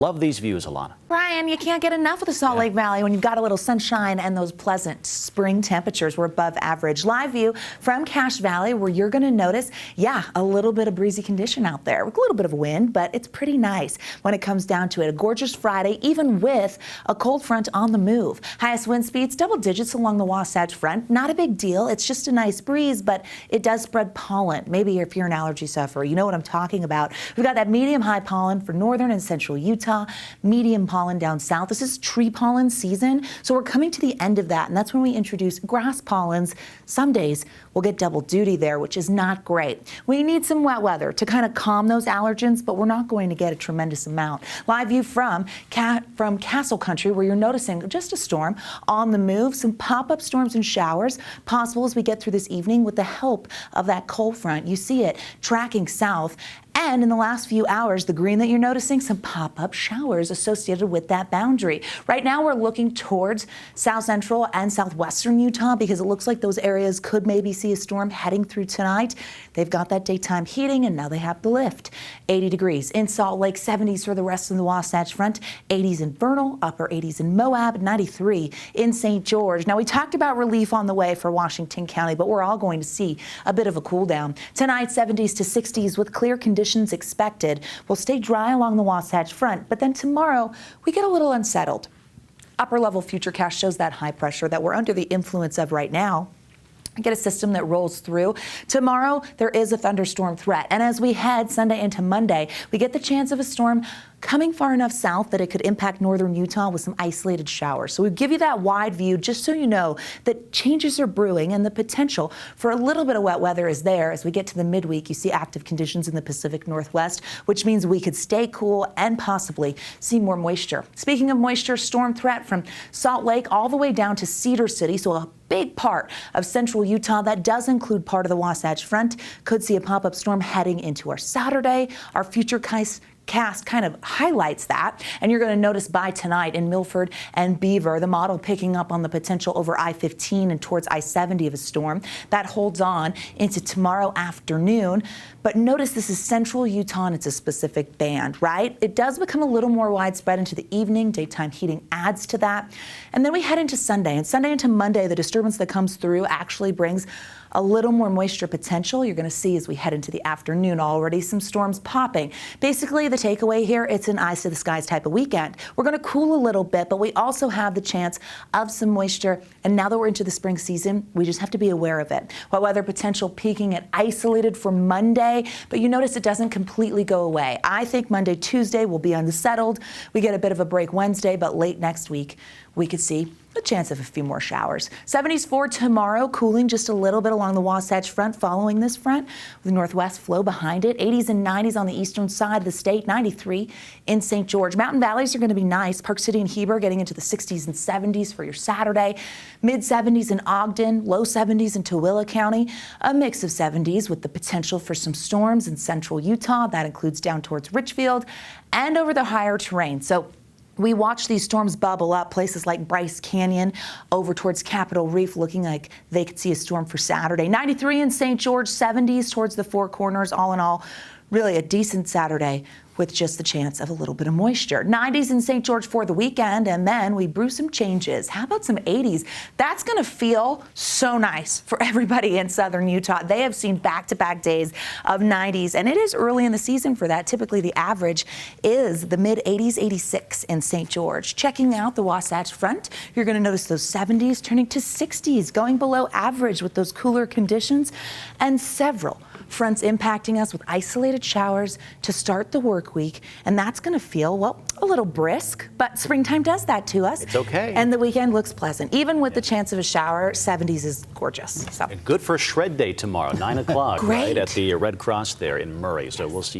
Love these views, Alana. Brian, you can't get enough of the Salt Lake Valley when you've got a little sunshine and those pleasant spring temperatures. We're above average. Live view from Cache Valley, where you're going to notice, a little bit of breezy condition out there. A little bit of wind, but it's pretty nice when it comes down to it. A gorgeous Friday, even with a cold front on the move. Highest wind speeds, double digits along the Wasatch Front. Not a big deal. It's just a nice breeze, but it does spread pollen. Maybe if you're an allergy sufferer, you know what I'm talking about. We've got that medium-high pollen for northern and central Utah. Medium pollen down south. This is tree pollen season, so we're coming to the end of that, and that's when we introduce grass pollens. Some days we'll get double duty there, which is not great. We need some wet weather to kind of calm those allergens, but we're not going to get a tremendous amount. Live view from Castle Country, where you're noticing just a storm on the move, some pop-up storms and showers possible as we get through this evening with the help of that cold front. You see it tracking south. And in the last few hours, the green that you're noticing, some pop-up showers associated with that boundary. Right now, we're looking towards south central and southwestern Utah because it looks like those areas could maybe see a storm heading through tonight. They've got that daytime heating, and now they have the lift. 80 degrees in Salt Lake, 70s for the rest of the Wasatch Front, 80s in Vernal, upper 80s in Moab, 93 in St. George. Now, we talked about relief on the way for Washington County, but we're all going to see a bit of a cool down. Tonight, 70s to 60s with clear conditions expected. We'll stay dry along the Wasatch Front, but then tomorrow we get a little unsettled. Upper level futurecast shows that high pressure that we're under the influence of right now. Get a system that rolls through. Tomorrow, there is a thunderstorm threat. And as we head Sunday into Monday, we get the chance of a storm coming far enough south that it could impact northern Utah with some isolated showers. So we give you that wide view just so you know that changes are brewing and the potential for a little bit of wet weather is there. As we get to the midweek, you see active conditions in the Pacific Northwest, which means we could stay cool and possibly see more moisture. Speaking of moisture, storm threat from Salt Lake all the way down to Cedar City. So a big part of central Utah that does include part of the Wasatch Front. Could see a pop-up storm heading into our Saturday. Our futurecast kind of highlights that, and you're going to notice by tonight in Milford and Beaver, the model picking up on the potential over I-15 and towards I-70 of a storm. That holds on into tomorrow afternoon, but notice this is central Utah and it's a specific band, right? It does become a little more widespread into the evening. Daytime heating adds to that, and then we head into Sunday, and Sunday into Monday, the disturbance that comes through actually brings a little more moisture potential. You're going to see as we head into the afternoon already some storms popping. Basically, the takeaway here, it's an eyes to the skies type of weekend. We're going to cool a little bit, but we also have the chance of some moisture. And now that we're into the spring season, we just have to be aware of it. Wet weather potential peaking at isolated for Monday, but you notice it doesn't completely go away. I think Monday, Tuesday will be unsettled. We get a bit of a break Wednesday, but late next week, we could see a chance of a few more showers. 70s for tomorrow, cooling just a little bit along the Wasatch Front following this front with northwest flow behind it. 80s and 90s on the eastern side of the state, 93 in St. George. Mountain valleys are going to be nice. Park City and Heber getting into the 60s and 70s for your Saturday. Mid 70s in Ogden, low 70s in Tooele County. A mix of 70s with the potential for some storms in central Utah. That includes down towards Richfield and over the higher terrain. So we watch these storms bubble up, places like Bryce Canyon over towards Capitol Reef looking like they could see a storm for Saturday. 93 in St. George, 70s towards the Four Corners. All in all, really a decent Saturday with just the chance of a little bit of moisture. 90s in St. George for the weekend, and then we brew some changes. How about some 80s? That's going to feel so nice for everybody in southern Utah. They have seen back-to-back days of 90s, and it is early in the season for that. Typically, the average is the mid-80s, 86 in St. George. Checking out the Wasatch Front, you're going to notice those 70s turning to 60s, going below average with those cooler conditions, and several fronts impacting us with isolated showers to start the work week, and that's going to feel, well, a little brisk, but springtime does that to us. It's okay. And the weekend looks pleasant. Even with the chance of a shower, 70s is gorgeous. So. And good for shred day tomorrow, 9 o'clock, Great. right, at the Red Cross there in Murray. So we'll see you.